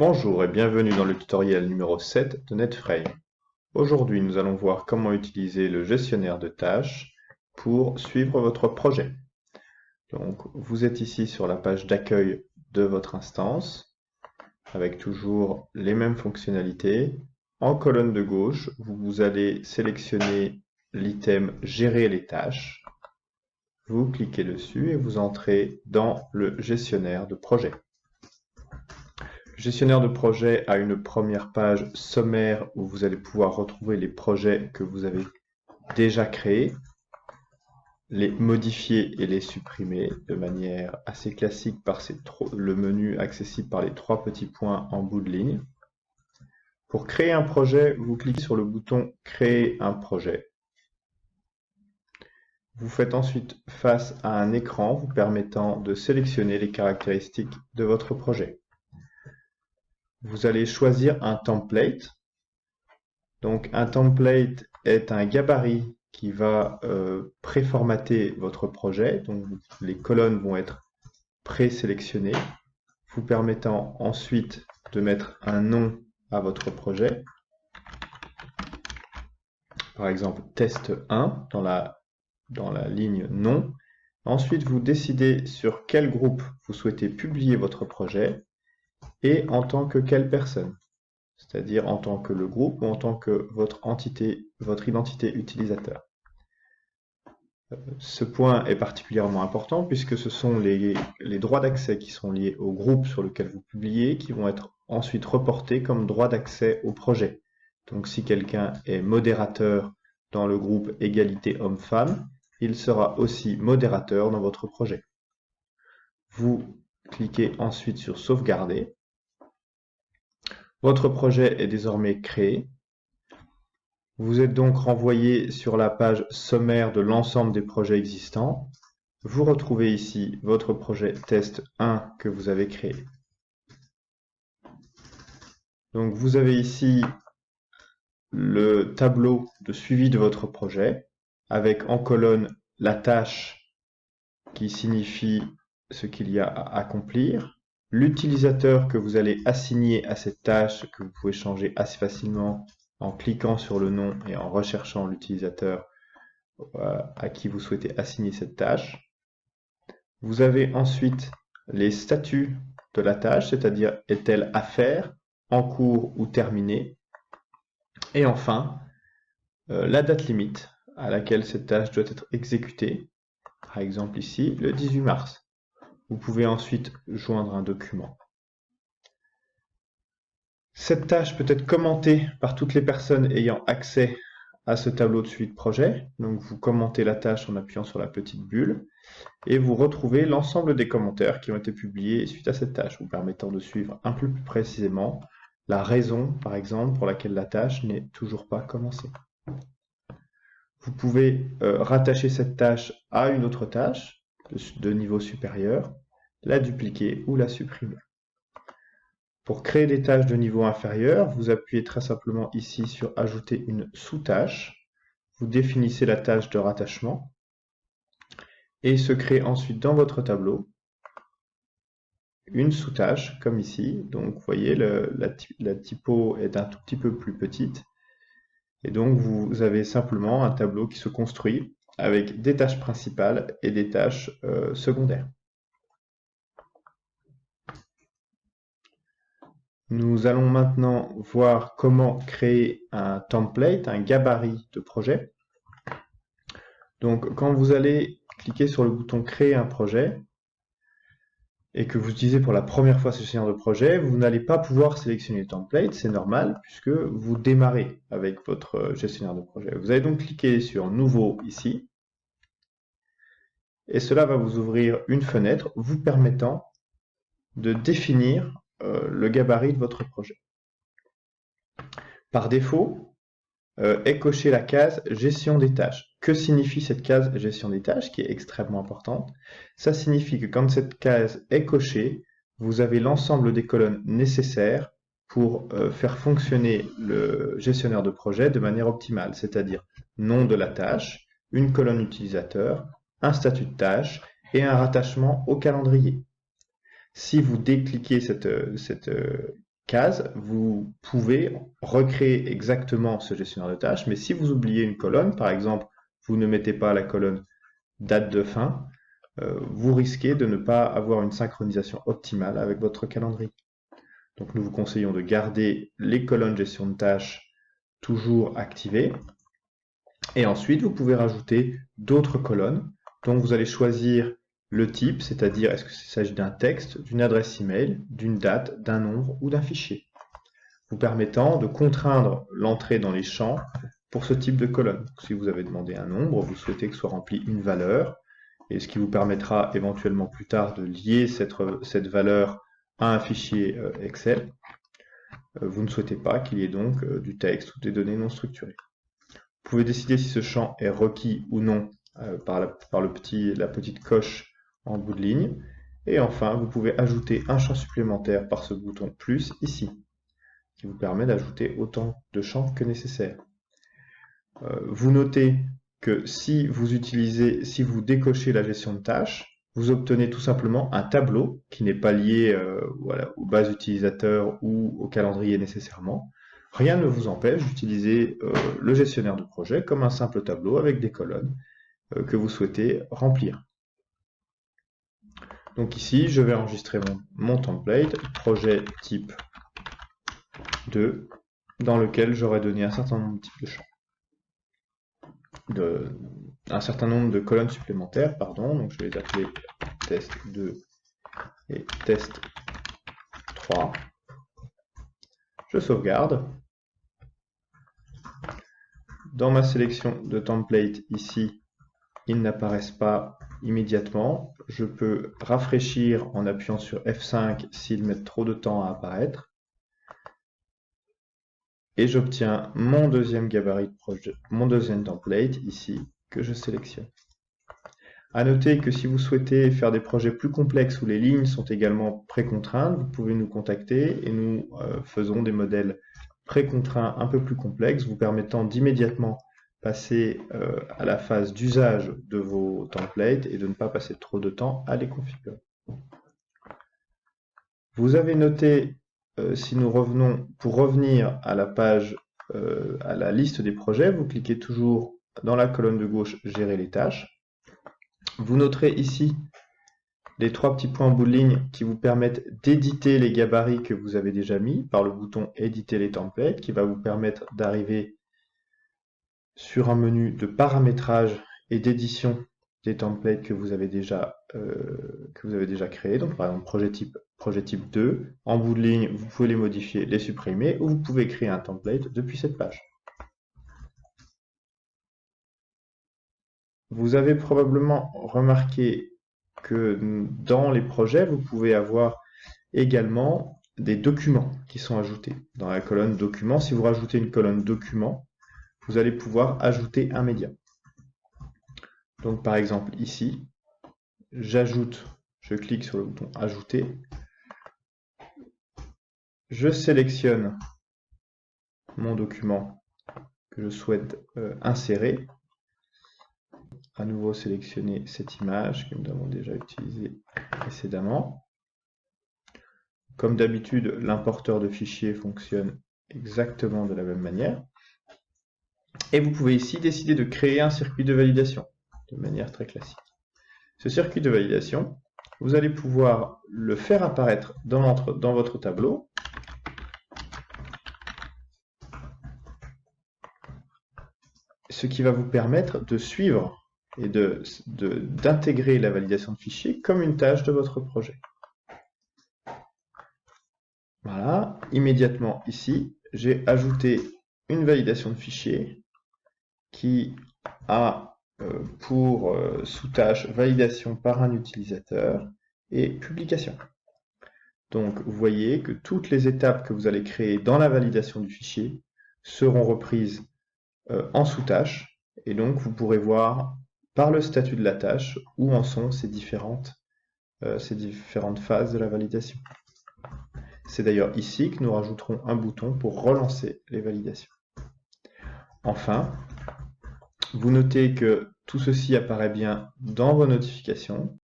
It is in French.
Bonjour et bienvenue dans le tutoriel numéro 7 de NetFrame. Aujourd'hui, nous allons voir comment utiliser le gestionnaire de tâches pour suivre votre projet. Donc, vous êtes ici sur la page d'accueil de votre instance, avec toujours les mêmes fonctionnalités. En colonne de gauche, vous allez sélectionner l'item Gérer les tâches. Vous cliquez dessus et vous entrez dans le gestionnaire de projet. Le gestionnaire de projet a une première page sommaire où vous allez pouvoir retrouver les projets que vous avez déjà créés, les modifier et les supprimer de manière assez classique par le menu accessible par les trois petits points en bout de ligne. Pour créer un projet, vous cliquez sur le bouton Créer un projet. Vous faites ensuite face à un écran vous permettant de sélectionner les caractéristiques de votre projet. Vous allez choisir un template. Donc un template est un gabarit qui va préformater votre projet. Donc les colonnes vont être présélectionnées, vous permettant ensuite de mettre un nom à votre projet. Par exemple, test 1 dans la ligne nom. Ensuite, vous décidez sur quel groupe vous souhaitez publier votre projet et en tant que quelle personne. C'est-à-dire en tant que le groupe ou en tant que votre identité utilisateur. Ce point est particulièrement important puisque ce sont les droits d'accès qui sont liés au groupe sur lequel vous publiez qui vont être ensuite reportés comme droits d'accès au projet. Donc si quelqu'un est modérateur dans le groupe égalité homme-femme, il sera aussi modérateur dans votre projet. Vous cliquez ensuite sur sauvegarder. Votre projet est désormais créé. Vous êtes donc renvoyé sur la page sommaire de l'ensemble des projets existants. Vous retrouvez ici votre projet test 1 que vous avez créé. Donc vous avez ici le tableau de suivi de votre projet avec en colonne la tâche qui signifie ce qu'il y a à accomplir, l'utilisateur que vous allez assigner à cette tâche que vous pouvez changer assez facilement en cliquant sur le nom et en recherchant l'utilisateur à qui vous souhaitez assigner cette tâche. Vous avez ensuite les statuts de la tâche, c'est-à-dire est-elle à faire, en cours ou terminée. Et enfin, la date limite à laquelle cette tâche doit être exécutée. Par exemple ici, le 18 mars. Vous pouvez ensuite joindre un document. Cette tâche peut être commentée par toutes les personnes ayant accès à ce tableau de suivi de projet. Donc vous commentez la tâche en appuyant sur la petite bulle et vous retrouvez l'ensemble des commentaires qui ont été publiés suite à cette tâche, vous permettant de suivre un peu plus précisément la raison, par exemple, pour laquelle la tâche n'est toujours pas commencée. Vous pouvez rattacher cette tâche à une autre tâche de niveau supérieur, la dupliquer ou la supprimer. Pour créer des tâches de niveau inférieur, vous appuyez très simplement ici sur « Ajouter une sous-tâche ». Vous définissez la tâche de rattachement et se crée ensuite dans votre tableau une sous-tâche, comme ici. Donc, vous voyez, la typo est un tout petit peu plus petite. Et donc, vous avez simplement un tableau qui se construit avec des tâches principales et des tâches secondaires. Nous allons maintenant voir comment créer un template, un gabarit de projet. Donc, quand vous allez cliquer sur le bouton « Créer un projet » et que vous utilisez pour la première fois ce gestionnaire de projet, vous n'allez pas pouvoir sélectionner le template, c'est normal, puisque vous démarrez avec votre gestionnaire de projet. Vous allez donc cliquer sur « Nouveau » ici, et cela va vous ouvrir une fenêtre vous permettant de définir le gabarit de votre projet. Par défaut, est cochée la case « Gestion des tâches ». Que signifie cette case « Gestion des tâches » qui est extrêmement importante? Ça signifie que quand cette case est cochée, vous avez l'ensemble des colonnes nécessaires pour faire fonctionner le gestionnaire de projet de manière optimale, c'est-à-dire nom de la tâche, une colonne utilisateur, un statut de tâche et un rattachement au calendrier. Si vous décliquez cette case, vous pouvez recréer exactement ce gestionnaire de tâches, mais si vous oubliez une colonne, par exemple, vous ne mettez pas la colonne date de fin, vous risquez de ne pas avoir une synchronisation optimale avec votre calendrier. Donc nous vous conseillons de garder les colonnes gestion de tâches toujours activées. Et ensuite, vous pouvez rajouter d'autres colonnes. Donc vous allez choisir le type, c'est-à-dire est-ce qu'il s'agit d'un texte, d'une adresse email, d'une date, d'un nombre ou d'un fichier, vous permettant de contraindre l'entrée dans les champs pour ce type de colonne. Si vous avez demandé un nombre, vous souhaitez que soit remplie une valeur, et ce qui vous permettra éventuellement plus tard de lier cette valeur à un fichier Excel. Vous ne souhaitez pas qu'il y ait donc du texte ou des données non structurées. Vous pouvez décider si ce champ est requis ou non par la petite coche en bout de ligne. Et enfin, vous pouvez ajouter un champ supplémentaire par ce bouton plus ici, qui vous permet d'ajouter autant de champs que nécessaire. Vous notez que si vous décochez la gestion de tâches, vous obtenez tout simplement un tableau qui n'est pas lié aux bases utilisateurs ou au calendrier nécessairement. Rien ne vous empêche d'utiliser le gestionnaire de projet comme un simple tableau avec des colonnes que vous souhaitez remplir. Donc ici, je vais enregistrer mon template, projet type 2, dans lequel j'aurai donné un certain nombre de types de champs. Un certain nombre de colonnes supplémentaires, pardon, donc je vais les appeler test 2 et test 3. Je sauvegarde. Dans ma sélection de template ici, ils n'apparaissent pas immédiatement. Je peux rafraîchir en appuyant sur F5 s'ils mettent trop de temps à apparaître. Et j'obtiens mon deuxième gabarit de projet, mon deuxième template ici, que je sélectionne. À noter que si vous souhaitez faire des projets plus complexes où les lignes sont également précontraintes, vous pouvez nous contacter et nous faisons des modèles précontraints un peu plus complexes, vous permettant d'immédiatement passer à la phase d'usage de vos templates et de ne pas passer trop de temps à les configurer. Vous avez noté, si nous revenons, pour revenir à la page, à la liste des projets, vous cliquez toujours dans la colonne de gauche « Gérer les tâches ». Vous noterez ici les trois petits points en bout de ligne qui vous permettent d'éditer les gabarits que vous avez déjà mis par le bouton « Éditer les templates » qui va vous permettre d'arriver sur un menu de paramétrage et d'édition des templates que vous avez déjà créés. Donc par exemple projet type 2, en bout de ligne, vous pouvez les modifier, les supprimer, ou vous pouvez créer un template depuis cette page. Vous avez probablement remarqué que dans les projets, vous pouvez avoir également des documents qui sont ajoutés. Dans la colonne documents, si vous rajoutez une colonne documents, vous allez pouvoir ajouter un média. Donc par exemple ici, je clique sur le bouton ajouter, je sélectionne mon document que je souhaite insérer. À nouveau sélectionner cette image que nous avons déjà utilisée précédemment. Comme d'habitude, l'importeur de fichiers fonctionne exactement de la même manière. Et vous pouvez ici décider de créer un circuit de validation de manière très classique. Ce circuit de validation, vous allez pouvoir le faire apparaître dans votre tableau. Ce qui va vous permettre de suivre et d'intégrer la validation de fichiers comme une tâche de votre projet. Voilà, immédiatement ici, j'ai ajouté une validation de fichiers qui a pour sous-tâche validation par un utilisateur et publication. Donc vous voyez que toutes les étapes que vous allez créer dans la validation du fichier seront reprises en sous-tâche, et donc vous pourrez voir par le statut de la tâche où en sont ces différentes phases de la validation. C'est d'ailleurs ici que nous rajouterons un bouton pour relancer les validations. Enfin, vous notez que tout ceci apparaît bien dans vos notifications.